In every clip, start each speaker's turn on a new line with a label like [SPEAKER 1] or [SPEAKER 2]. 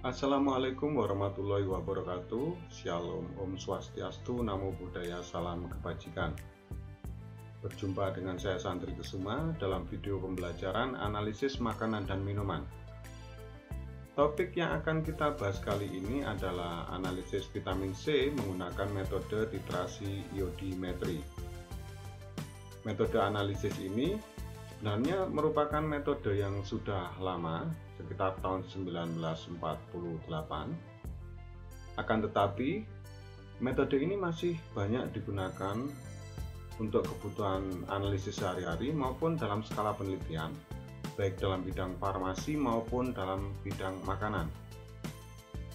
[SPEAKER 1] Assalamualaikum warahmatullahi wabarakatuh. Shalom, Om Swastiastu, Namo Buddhaya, Salam Kebajikan. Berjumpa dengan saya Santri Kesuma dalam video pembelajaran analisis makanan dan minuman. Topik yang akan kita bahas kali ini adalah analisis vitamin C menggunakan metode titrasi iodimetri. Metode analisis ini sebenarnya merupakan metode yang sudah lama, sekitar tahun 1948. Akan tetapi, metode ini masih banyak digunakan untuk kebutuhan analisis sehari-hari maupun dalam skala penelitian, baik dalam bidang farmasi maupun dalam bidang makanan.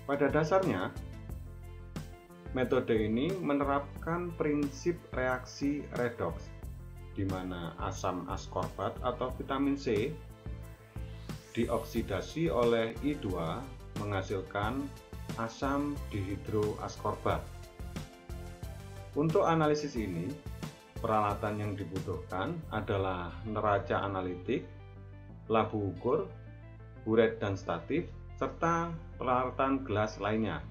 [SPEAKER 1] Pada dasarnya, metode ini menerapkan prinsip reaksi redoks, di mana asam askorbat atau vitamin C dioksidasi oleh I2 menghasilkan asam dihidroaskorbat. Untuk analisis ini, peralatan yang dibutuhkan adalah neraca analitik, labu ukur, buret dan statif, serta peralatan gelas lainnya.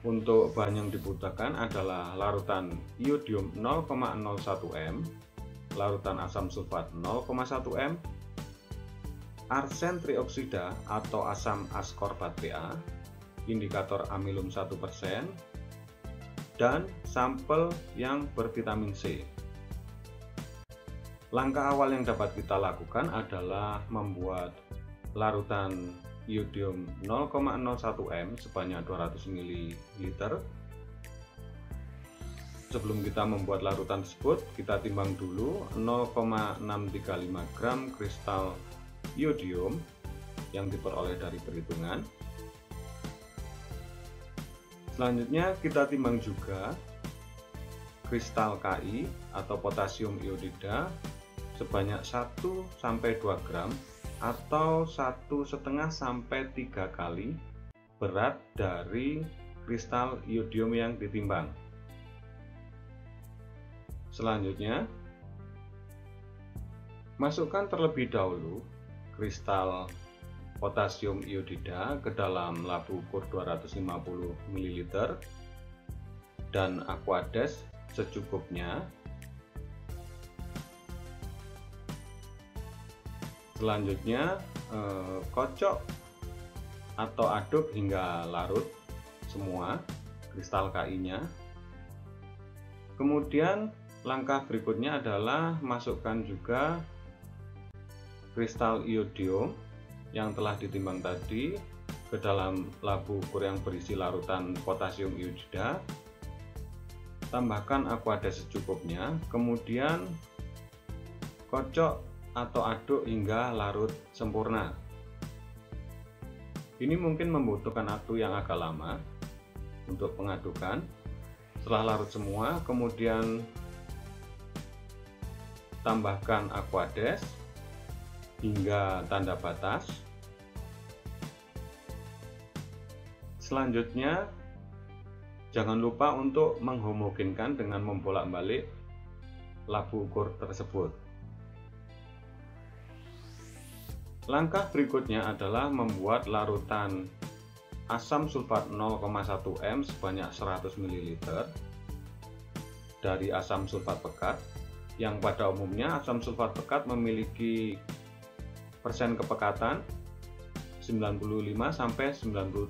[SPEAKER 1] Untuk bahan yang dibutuhkan adalah larutan iodium 0,01 m, larutan asam sulfat 0,1 m, arsen trioksida atau asam askorbat PA, indikator amilum 1%, dan sampel yang bervitamin C. Langkah awal yang dapat kita lakukan adalah membuat larutan iodium 0,01 m sebanyak 200 ml. Sebelum kita membuat larutan tersebut, kita timbang dulu 0,635 gram kristal iodium yang diperoleh dari perhitungan. Selanjutnya kita timbang juga kristal Ki atau potasium iodida sebanyak 1-2 gram atau 1,5 sampai 3 kali berat dari kristal iodium yang ditimbang. Selanjutnya, masukkan terlebih dahulu kristal potasium iodida ke dalam labu ukur 250 ml dan aquades secukupnya. Selanjutnya kocok atau aduk hingga larut semua kristal Ki-nya. Kemudian langkah berikutnya adalah masukkan juga kristal iodium yang telah ditimbang tadi ke dalam labu ukur yang berisi larutan potasium iodida. Tambahkan aquades secukupnya, kemudian kocok atau aduk hingga larut sempurna. Ini mungkin membutuhkan waktu yang agak lama untuk pengadukan. Setelah larut semua, kemudian tambahkan aquades hingga tanda batas. Selanjutnya, jangan lupa untuk menghomogenkan dengan membolak-balik labu ukur tersebut. Langkah berikutnya adalah membuat larutan asam sulfat 0,1 m sebanyak 100 ml dari asam sulfat pekat, yang pada umumnya asam sulfat pekat memiliki persen kepekatan 95-98%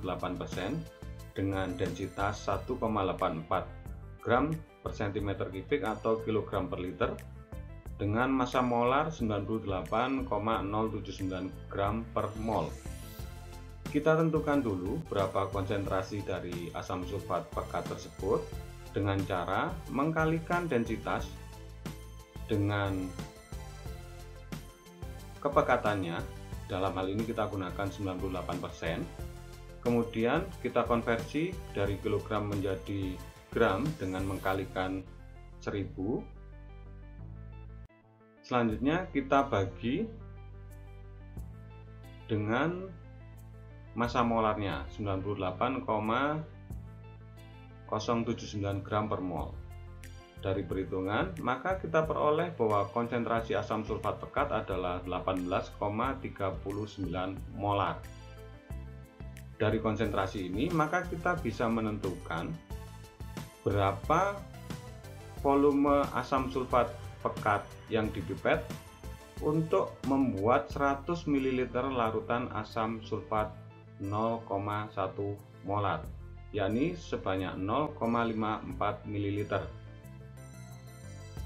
[SPEAKER 1] dengan densitas 1,84 gram per cm kubik atau kilogram per liter dengan massa molar 98,079 gram per mol. Kita tentukan dulu berapa konsentrasi dari asam sulfat pekat tersebut dengan cara mengkalikan densitas dengan kepekatannya. Dalam hal ini kita gunakan 98%. Kemudian kita konversi dari kilogram menjadi gram dengan mengkalikan 1000. Selanjutnya kita bagi dengan massa molarnya 98,079 gram per mol. Dari perhitungan, maka kita peroleh bahwa konsentrasi asam sulfat pekat adalah 18,39 molar. dari konsentrasi ini, maka kita bisa menentukan berapa volume asam sulfat pekat yang dipipet untuk membuat 100 ml larutan asam sulfat 0,1 molar, yakni sebanyak 0,54 ml.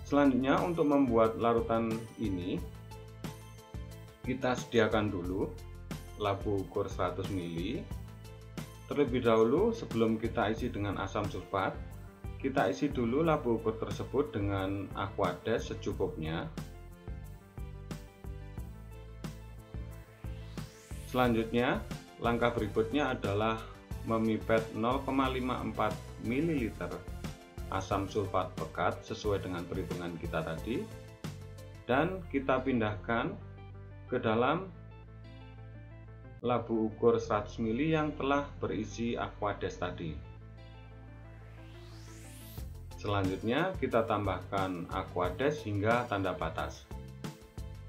[SPEAKER 1] Selanjutnya, untuk membuat larutan ini kita sediakan dulu labu ukur 100 ml. Terlebih dahulu, sebelum kita isi dengan asam sulfat, kita isi dulu labu ukur tersebut dengan aquades secukupnya. Selanjutnya, langkah berikutnya adalah memipet 0,54 ml asam sulfat pekat sesuai dengan perhitungan kita tadi, dan kita pindahkan ke dalam labu ukur 100 ml yang telah berisi aquades tadi. Selanjutnya kita tambahkan aquades hingga tanda batas,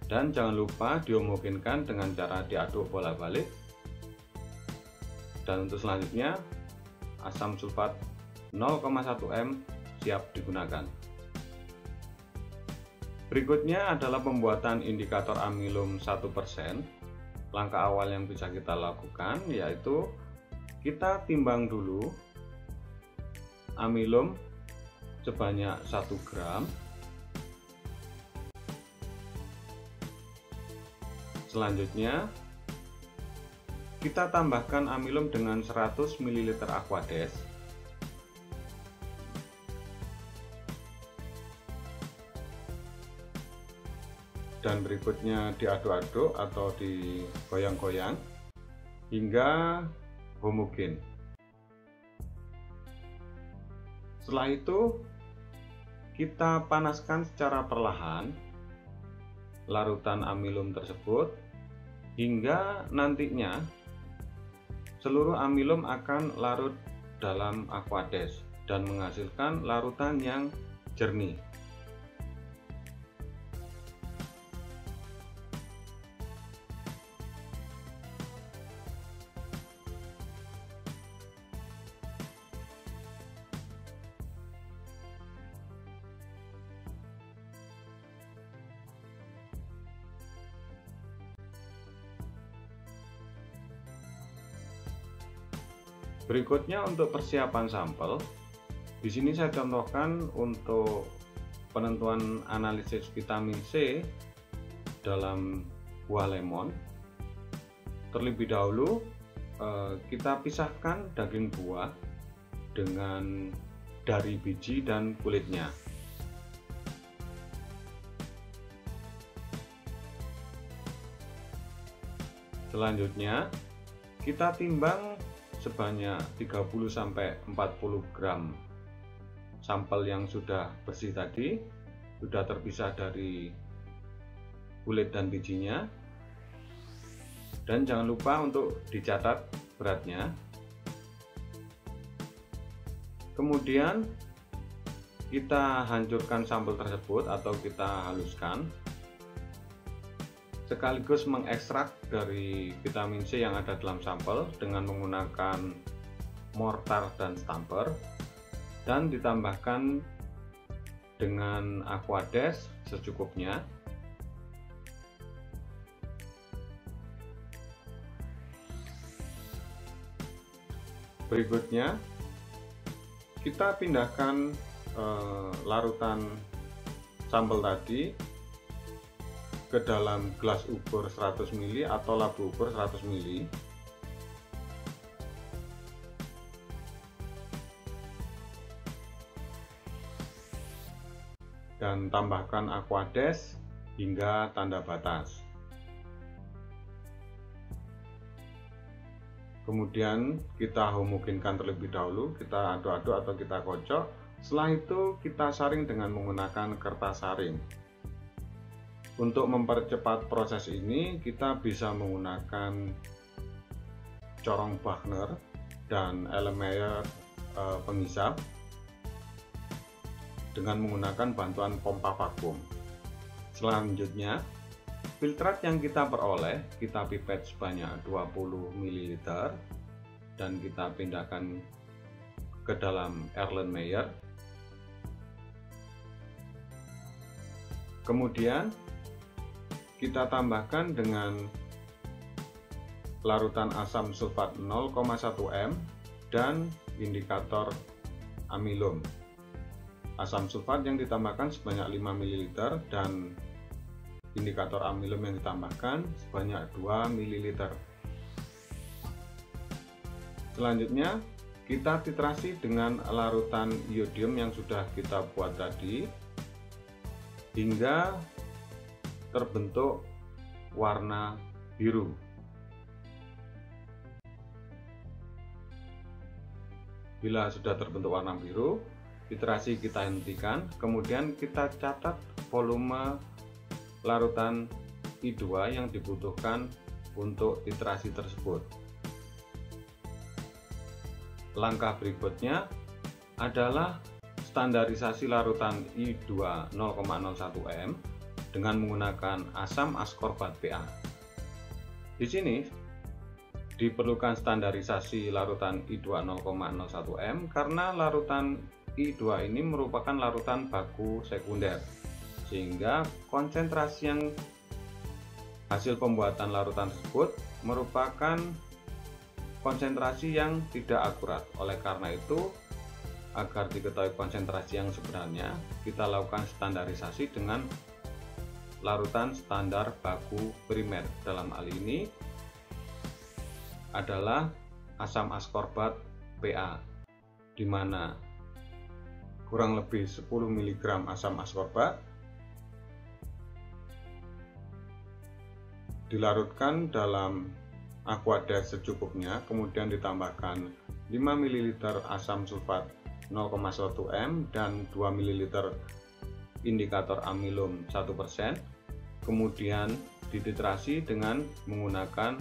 [SPEAKER 1] dan jangan lupa dihomogenkan dengan cara diaduk bolak-balik. Dan untuk selanjutnya, asam sulfat 0,1 m siap digunakan. Berikutnya adalah pembuatan indikator amilum 1%. Langkah awal yang bisa kita lakukan yaitu kita timbang dulu amilum sebanyak 1 gram. Selanjutnya kita tambahkan amilum dengan 100 ml aquades. Dan berikutnya diaduk-aduk atau digoyang-goyang hingga homogen. Setelah itu kita panaskan secara perlahan larutan amilum tersebut hingga nantinya seluruh amilum akan larut dalam aquades dan menghasilkan larutan yang jernih. Berikutnya untuk persiapan sampel. Di sini saya contohkan untuk penentuan analisis vitamin C dalam buah lemon. Terlebih dahulu kita pisahkan daging buah dengan dari biji dan kulitnya. Selanjutnya kita timbang sebanyak 30-40 gram sampel yang sudah bersih tadi, sudah terpisah dari kulit dan bijinya. Dan jangan lupa untuk dicatat beratnya. Kemudian kita hancurkan sampel tersebut atau kita haluskan, sekaligus mengekstrak dari vitamin C yang ada dalam sampel dengan menggunakan mortar dan stamper, dan ditambahkan dengan aquades secukupnya. Berikutnya kita pindahkan larutan sampel tadi ke dalam gelas ukur 100 ml atau labu ukur 100 ml. Dan tambahkan aquades hingga tanda batas. Kemudian kita homogenkan terlebih dahulu, kita aduk-aduk atau kita kocok. Setelah itu kita saring dengan menggunakan kertas saring. Untuk mempercepat proses ini, kita bisa menggunakan corong Wagner dan Erlenmeyer penghisap dengan menggunakan bantuan pompa vakum. Selanjutnya, filtrat yang kita peroleh kita pipet sebanyak 20 ml dan kita pindahkan ke dalam Erlenmeyer. Kemudian kita tambahkan dengan larutan asam sulfat 0,1 m dan indikator amilum. Asam sulfat yang ditambahkan sebanyak 5 ml dan indikator amilum yang ditambahkan sebanyak 2 ml. Selanjutnya kita titrasi dengan larutan iodium yang sudah kita buat tadi hingga terbentuk warna biru. Bila sudah terbentuk warna biru, titrasi kita hentikan, kemudian kita catat volume larutan I2 yang dibutuhkan untuk titrasi tersebut. Langkah berikutnya adalah standarisasi larutan I2 0,01 m dengan menggunakan asam askorbat PA. Di sini diperlukan standarisasi larutan I2 0,01 m karena larutan I2 ini merupakan larutan baku sekunder, sehingga konsentrasi yang hasil pembuatan larutan tersebut merupakan konsentrasi yang tidak akurat. Oleh karena itu, agar diketahui konsentrasi yang sebenarnya, kita lakukan standarisasi dengan larutan standar baku primer. Dalam hal ini adalah asam askorbat PA, di mana kurang lebih 10 mg asam askorbat dilarutkan dalam aqueduct secukupnya, kemudian ditambahkan 5 ml asam sulfat 0,1 m dan 2 ml indikator amilum 1%, kemudian dititrasi dengan menggunakan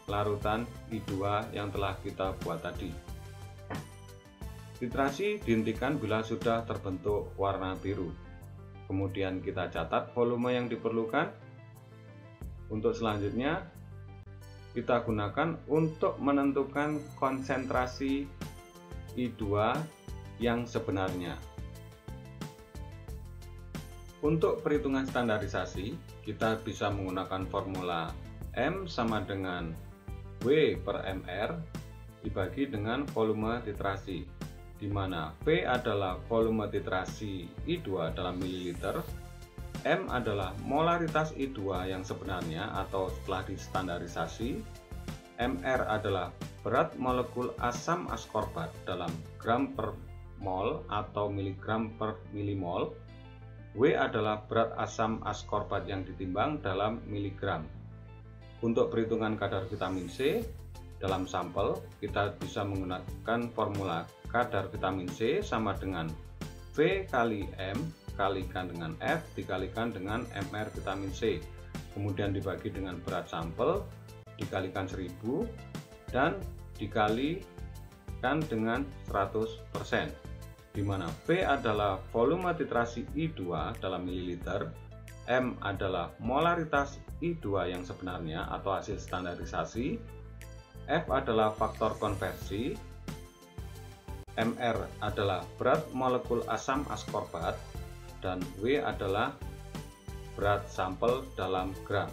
[SPEAKER 1] larutan I2 yang telah kita buat tadi. Titrasi dihentikan bila sudah terbentuk warna biru. Kemudian kita catat volume yang diperlukan. Untuk selanjutnya kita gunakan untuk menentukan konsentrasi I2 yang sebenarnya. Untuk perhitungan standarisasi, kita bisa menggunakan formula M sama dengan W per MR dibagi dengan volume titrasi, di mana V adalah volume titrasi I2 dalam mililiter, M adalah molaritas I2 yang sebenarnya atau setelah distandarisasi, MR adalah berat molekul asam askorbat dalam gram per mol atau miligram per milimol, W adalah berat asam askorbat yang ditimbang dalam miligram. Untuk perhitungan kadar vitamin C dalam sampel, kita bisa menggunakan formula kadar vitamin C sama dengan V kali M dikalikan dengan F dikalikan dengan MR vitamin C, kemudian dibagi dengan berat sampel dikalikan 1000 dan dikalikan dengan 100%, di mana V adalah volume titrasi I2 dalam mililiter, M adalah molaritas I2 yang sebenarnya atau hasil standarisasi, F adalah faktor konversi, MR adalah berat molekul asam askorbat, dan W adalah berat sampel dalam gram.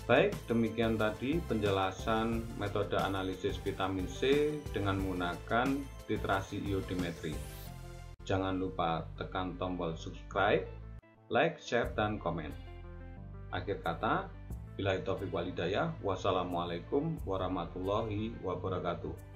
[SPEAKER 1] Baik, demikian tadi penjelasan metode analisis vitamin C dengan menggunakan titrasi iodimetri. Jangan lupa tekan tombol subscribe, like, share, dan komen. Akhir kata, billahi taufiq wal hidayah. Wassalamualaikum warahmatullahi wabarakatuh.